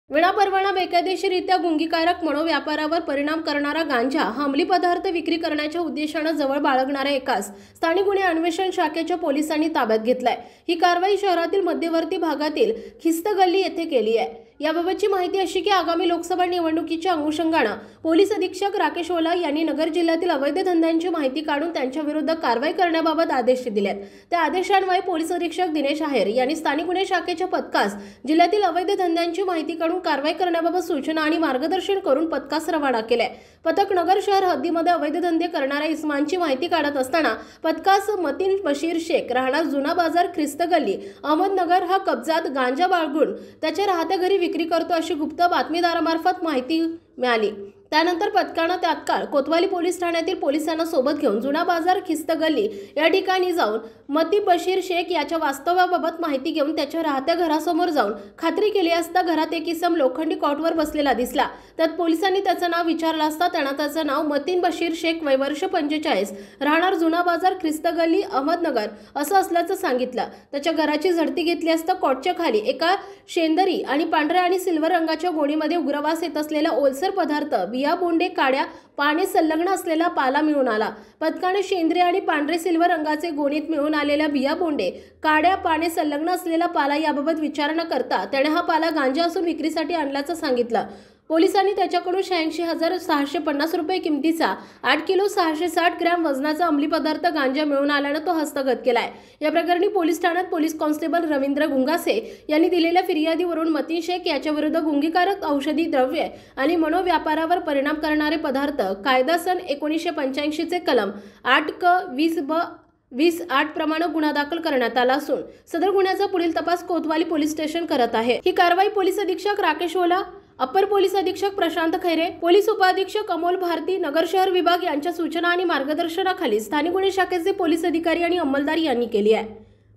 विनापरवाना बेकायदेशीररित्या गुंगीकारक मनोव्यापारावर परिणाम करणारा गांजा हा अंमली पदार्थ विक्री करण्याच्या उद्देशाने जवळ बाळगणाऱ्या एकास स्थानिक गुन्हे अन्वेषण शाखेच्या पोलिसांनी ताब्यात घेतलाय। ही कारवाई शहरातील मध्यवर्ती भागातील खिस्तगल्ली येथे केली आहे। याबाबतची माहिती अशी की आगामी लोकसभा निवडणुकीच्या अनुषंगाने पोलीस अधीक्षक राकेश ओला यांनी नगर जिल्ह्यातील अवैध धंद्यांची माहिती काढून त्यांच्या विरुद्ध कारवाई करण्याबाबत आदेश दिलेत। त्या आदेशान्वये पोलीस अधीक्षक दिनेश आहेर यांनी स्थानिक गुन्हे शाखेच्या पथकास जिल्ह्यातील अवैध धंद्यांची माहिती काढून कारवाई करण्याबाबत सूचना आणि मार्गदर्शन करून पथकास रवाना केले। पथक नगर शहर हद्दीमध्ये अवैध धंदे करणाऱ्या इसमांची माहिती काढत असताना पथकास मतीन बशीर शेख राहणार जुना बाजार ख्रिस्तगल्ली अहमदनगर हा कब्जात गांजा बाळगून त्याच्या राहत्या घरी विक्री करतो अशी गुप्त बातमीदारामार्फत माहिती मिळाली। त्यानंतर पथकाने तात्काळ कोतवाली पोलीस ठाण्यातील पोलिसांना सोबत घेऊन जुना बाजार खिस्तगल्ली या ठिकाणी जाऊन मतीन बशीर शेख याच्या वास्तव्याबाबत माहिती घेऊन त्याच्या राहत्या घरासमोर जाऊन खात्री केली असता घरात एक इसम लोखंडी कॉटवर बसलेला दिसला। त्यात पोलिसांनी त्याचं नाव विचारलं असता त्यानं त्याचं नाव मतीन बशीर शेख वय वर्ष 45 राहणार जुना बाजार खिस्तगल्ली अहमदनगर असं असल्याचं सांगितलं। त्याच्या घराची झडती घेतली असता कॉटच्या खाली एका शेंदरी आणि पांढऱ्या आणि सिल्वर रंगाच्या गोणीमध्ये उग्रवास येत असलेला ओलसर पदार्थ बिया बोंडे काड्या पाने संलग्न असलेला पाला मिळून आला। पथकाने शेंद्रे आणि पांढरे सिल्वर रंगाचे गोणीत मिळून आलेल्या बिया बोंडे काड्या पाने संलग्न असलेला पाला याबाबत विचारणा करता त्याने हा पाला गांजा असून विक्रीसाठी आणल्याचं सांगितलं। पोलिसांनी त्याच्याकडून 86,650 रुपये किमतीचा 8 किलो 660 ग्रॅम वजनाचा अंमली पदार्थ गांजा मिळून आल्याने तो हस्तगत केलाय। या प्रकरणी पोलीस ठाण्यात पोलीस कॉन्स्टेबल रवींद्र गुंगासे यांनी दिलेल्या फिर्यादीवरून मतीन शेख याच्या विरुद्ध गुंगीकारक औषधी द्रव्ये आणि मनोव्यापारावर परिणाम करणारे पदार्थ कायदा सन 1985 चे कलम 8क-20 प्रमाणे गुन्हा दाखल करण्यात आला असून सदर गुन्ह्याचा पुढील तपास कोतवाली पोलीस स्टेशन करत आहे। ही कारवाई पोलीस अधीक्षक राकेश ओला, अपर पोलीस अधीक्षक प्रशांत खैरे, पोलीस उपाधीक्षक अमोल भारती, नगर शहर विभाग यांच्या सूचना आणि मार्गदर्शनाखाली स्थानिक गुन्हे शाखेचे पोलीस अधिकारी आणि अंमलदार यांनी केली आहे।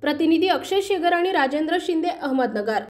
प्रतिनिधी अक्षय शेगर आणि राजेंद्र शिंदे, अहमदनगर।